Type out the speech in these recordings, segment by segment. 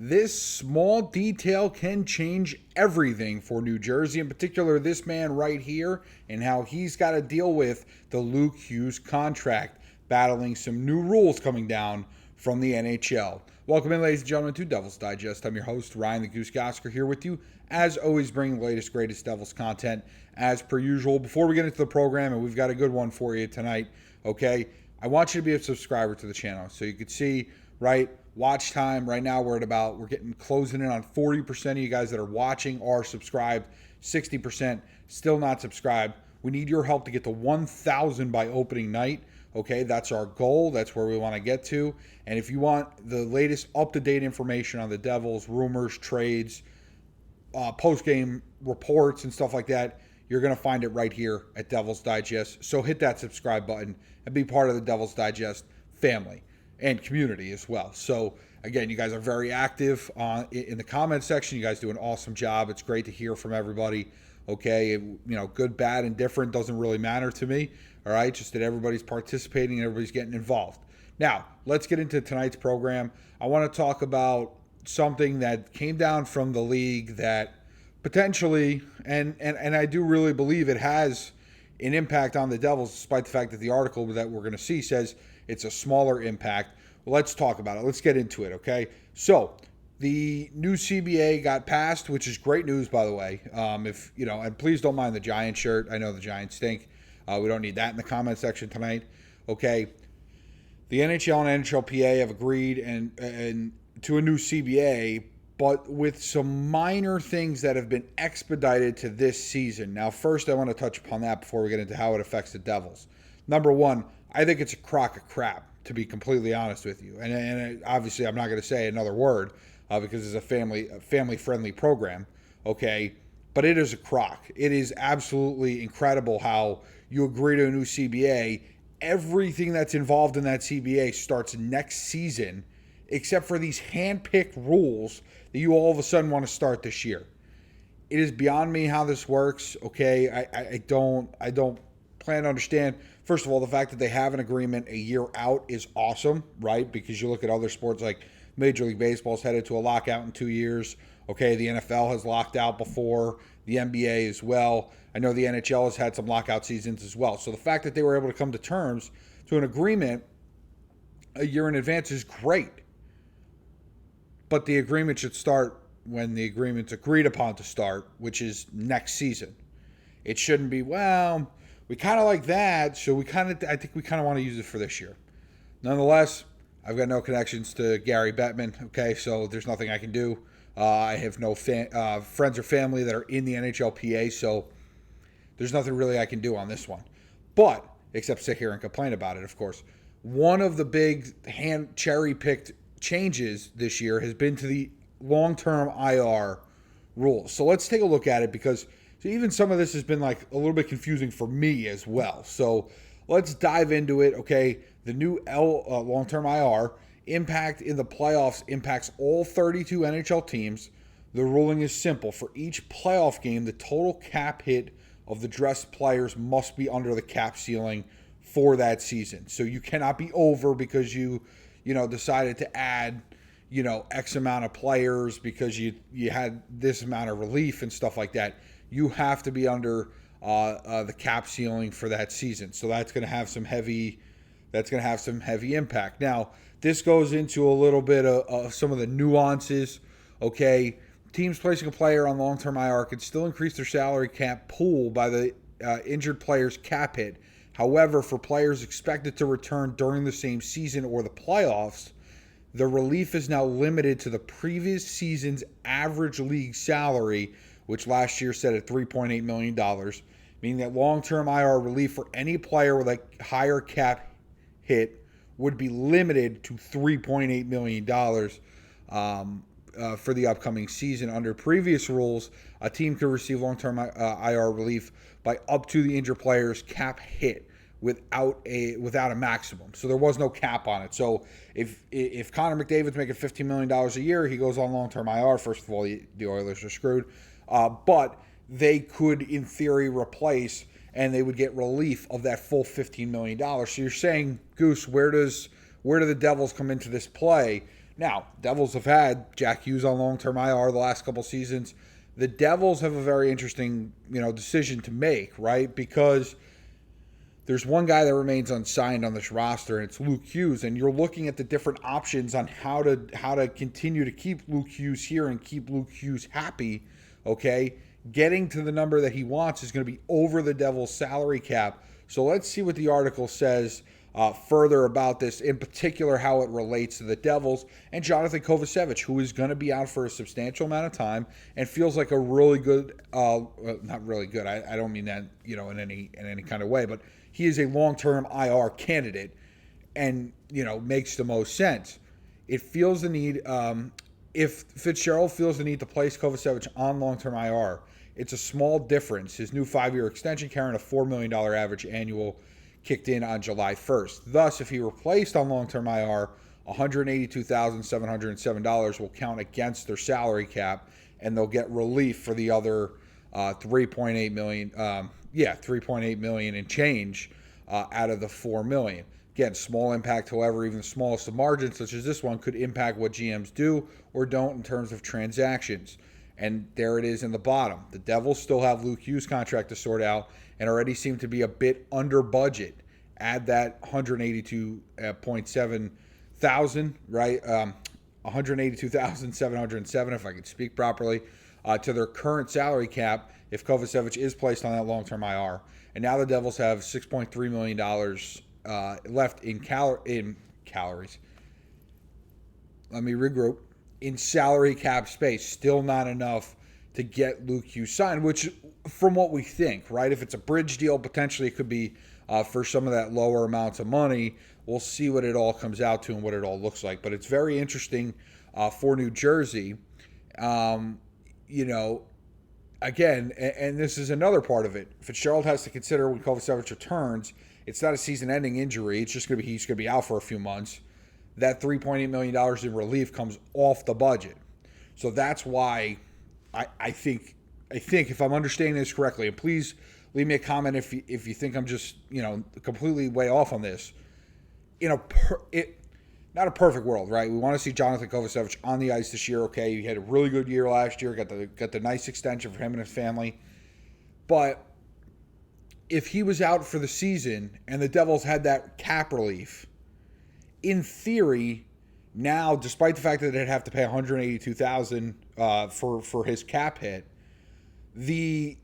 This small detail can change everything for New Jersey, in particular this man right here, and how he's got to deal with the Luke Hughes contract, battling some new rules coming down from the NHL. Welcome in, ladies and gentlemen, to Devils Digest. I'm your host, Ryan the Goose Gosiker, here with you, as always, bringing the latest, greatest Devils content, as per usual. Before we get into the program, and we've got a good one for you tonight, okay, I want you to be a subscriber to the channel, so you can see, right, watch time. Right now we're getting closing in on 40% of you guys that are watching are subscribed, 60% still not subscribed. We need your help to get to 1,000 by opening night. Okay, that's our goal. That's where we want to get to. And if you want the latest up-to-date information on the Devils, rumors, trades, post-game reports and stuff like that, you're going to find it right here at Devils Digest. So hit that subscribe button and be part of the Devils Digest family and community as well. So again, you guys are very active in the comment section. You guys do an awesome job. It's great to hear from everybody. Okay, good, bad, and different doesn't really matter to me. All right, just that everybody's participating and everybody's getting involved. Now, let's get into tonight's program. I want to talk about something that came down from the league that potentially, and I do really believe it has an impact on the Devils, despite the fact that the article that we're going to see says it's a smaller impact. Well, let's talk about it. Let's get into it, okay? So, the new CBA got passed, which is great news, by the way. And please don't mind the Giant shirt. I know the Giants stink. We don't need that in the comment section tonight, okay? The NHL and NHLPA have agreed and to a new CBA, but with some minor things that have been expedited to this season. Now, first, I want to touch upon that before we get into how it affects the Devils. Number one, I think it's a crock of crap, to be completely honest with you. And obviously, I'm not going to say another word because it's a family-friendly program, okay? But it is a crock. It is absolutely incredible how you agree to a new CBA. Everything that's involved in that CBA starts next season, except for these hand-picked rules that you all of a sudden want to start this year. It is beyond me how this works, okay? I don't plan to understand. First of all, the fact that they have an agreement a year out is awesome, right? Because you look at other sports like Major League Baseball is headed to a lockout in 2 years. Okay, the NFL has locked out before, the NBA as well. I know the NHL has had some lockout seasons as well. So the fact that they were able to come to terms to an agreement a year in advance is great. But the agreement should start when the agreement's agreed upon to start, which is next season. It shouldn't be, well, we kind of like that, so I think we kind of want to use it for this year. Nonetheless, I've got no connections to Gary Bettman, okay, so there's nothing I can do. I have no friends or family that are in the NHLPA, so there's nothing really I can do on this one. But, except sit here and complain about it, of course. One of the big hand cherry-picked changes this year has been to the long-term IR rules. So let's take a look at it because even some of this has been like a little bit confusing for me as well. So let's dive into it, okay? The new long-term IR impact in the playoffs impacts all 32 NHL teams. The ruling is simple. For each playoff game, the total cap hit of the dressed players must be under the cap ceiling for that season. So you cannot be over because you decided to add, X amount of players because you had this amount of relief and stuff like that. You have to be under the cap ceiling for that season. So that's going to have some heavy impact. Now, this goes into a little bit of some of the nuances. Okay, teams placing a player on long-term IR can still increase their salary cap pool by the injured player's cap hit. However, for players expected to return during the same season or the playoffs, the relief is now limited to the previous season's average league salary, which last year set at $3.8 million, meaning that long-term IR relief for any player with a higher cap hit would be limited to $3.8 million for the upcoming season. Under previous rules, a team could receive long-term IR relief by up to the injured player's cap hit without a maximum. So there was no cap on it. So if Connor McDavid's making $15 million a year, he goes on long-term IR. First of all, the Oilers are screwed. But they could, in theory, replace and they would get relief of that full $15 million. So you're saying, Goose, where do the Devils come into this play? Now, Devils have had Jack Hughes on long-term IR the last couple seasons. The Devils have a very interesting, decision to make, right? Because there's one guy that remains unsigned on this roster, and it's Luke Hughes. And you're looking at the different options on how to continue to keep Luke Hughes here and keep Luke Hughes happy. Okay, getting to the number that he wants is going to be over the Devils' salary cap. So let's see what the article says further about this, in particular how it relates to the Devils and Johnathan Kovacevic, who is going to be out for a substantial amount of time and feels like a really good, not really good. I don't mean that in any kind of way, but he is a long-term IR candidate, and makes the most sense. It feels the need. If Fitzgerald feels the need to place Kovacevic on long-term IR, it's a small difference. His new 5-year extension carrying a $4 million average annual kicked in on July 1st. Thus, if he were placed on long-term IR, $182,707 will count against their salary cap, and they'll get relief for the other $3.8 million. $3.8 million and change out of the $4 million. Again, small impact. However, even the smallest of margins, such as this one, could impact what GMs do or don't in terms of transactions. And there it is in the bottom. The Devils still have Luke Hughes' contract to sort out and already seem to be a bit under budget. Add that 182.7 thousand, right? 182,707, if I could speak properly, to their current salary cap if Kovacevic is placed on that long-term IR. And now the Devils have $6.3 million left in calories. Let me regroup. In salary cap space, still not enough to get Luke Hughes signed, which from what we think, right? If it's a bridge deal, potentially it could be for some of that lower amounts of money. We'll see what it all comes out to and what it all looks like. But it's very interesting for New Jersey. Again, and this is another part of it. Fitzgerald has to consider when Kovacevic returns, it's not a season-ending injury. It's just he's going to be out for a few months. That $3.8 million in relief comes off the budget. So that's why I think if I'm understanding this correctly, and please leave me a comment if you think I'm just completely way off on this. Not a perfect world, right? We want to see Johnathan Kovacevic on the ice this year. Okay, he had a really good year last year. Got the nice extension for him and his family. But if he was out for the season and the Devils had that cap relief, in theory, now, despite the fact that they'd have to pay $182,000 for his cap hit, they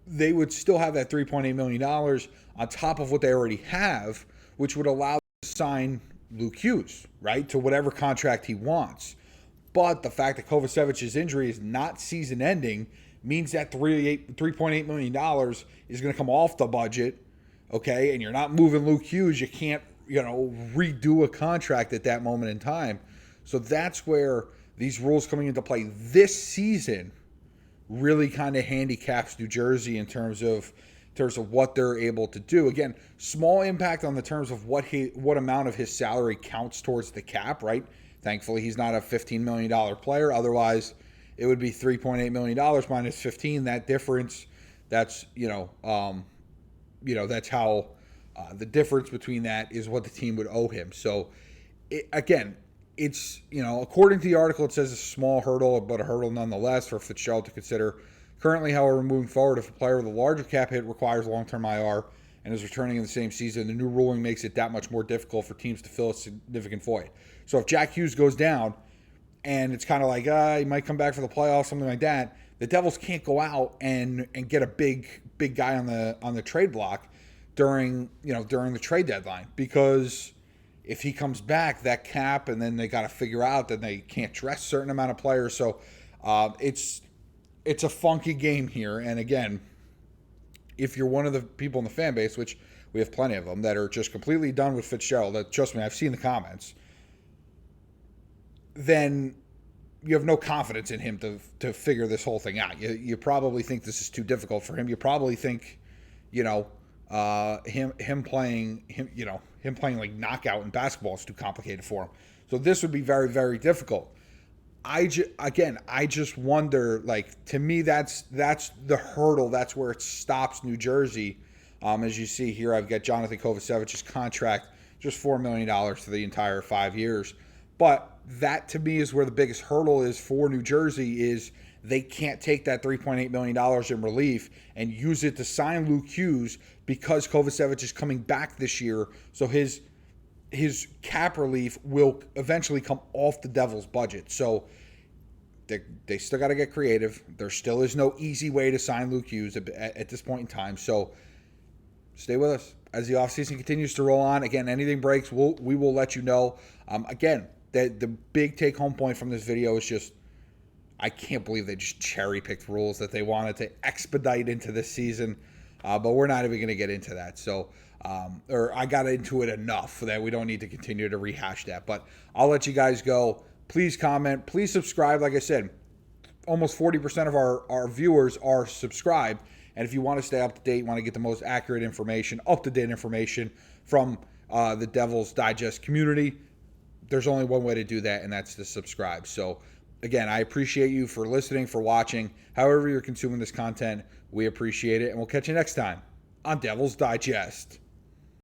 would still have that $3.8 million on top of what they already have, which would allow them to sign Luke Hughes, right, to whatever contract he wants. But the fact that Kovacevic's injury is not season-ending means that $3.8 million is going to come off the budget, okay, and you're not moving Luke Hughes. You can't redo a contract at that moment in time. So that's where these rules coming into play this season really kind of handicaps New Jersey in terms of what they're able to do. Again, small impact on the terms of what amount of his salary counts towards the cap, right? Thankfully, he's not a $15 million player. Otherwise, it would be $3.8 million minus 15. That difference, that's that's how the difference between that is what the team would owe him. So, it's, according to the article, it says a small hurdle, but a hurdle nonetheless for Fitzgerald to consider. Currently, however, moving forward, if a player with a larger cap hit requires long-term IR and is returning in the same season, the new ruling makes it that much more difficult for teams to fill a significant void. So if Jack Hughes goes down and it's kind of like, he might come back for the playoffs, something like that, the Devils can't go out and get a big guy on the trade block during the trade deadline, because if he comes back, that cap, and then they got to figure out that they can't dress a certain amount of players. So it's a funky game here. And again, if you're one of the people in the fan base, which we have plenty of them, that are just completely done with Fitzgerald, trust me, I've seen the comments, then you have no confidence in him to figure this whole thing out. You probably think this is too difficult for him. You probably think, him playing like knockout in basketball is too complicated for him. So this would be very, very difficult. I just wonder, like, to me, that's the hurdle. That's where it stops New Jersey. As you see here, I've got Johnathan Kovacevic's contract, just $4 million for the entire 5 years. But that to me is where the biggest hurdle is for New Jersey is they can't take that $3.8 million in relief and use it to sign Luke Hughes because Kovacevic is coming back this year. So his cap relief will eventually come off the Devils' budget. So they still got to get creative. There still is no easy way to sign Luke Hughes at this point in time. So stay with us as the offseason continues to roll on. Again, anything breaks, we will let you know. Again, the big take-home point from this video is just I can't believe they just cherry-picked rules that they wanted to expedite into this season. But we're not even going to get into that. So, or I got into it enough that we don't need to continue to rehash that. But I'll let you guys go. Please comment. Please subscribe. Like I said, almost 40% of our viewers are subscribed. And if you want to stay up to date, want to get the most accurate information, up-to-date information from the Devil's Digest community, there's only one way to do that, and that's to subscribe. So, again, I appreciate you for listening, for watching. However you're consuming this content, we appreciate it. And we'll catch you next time on Devil's Digest.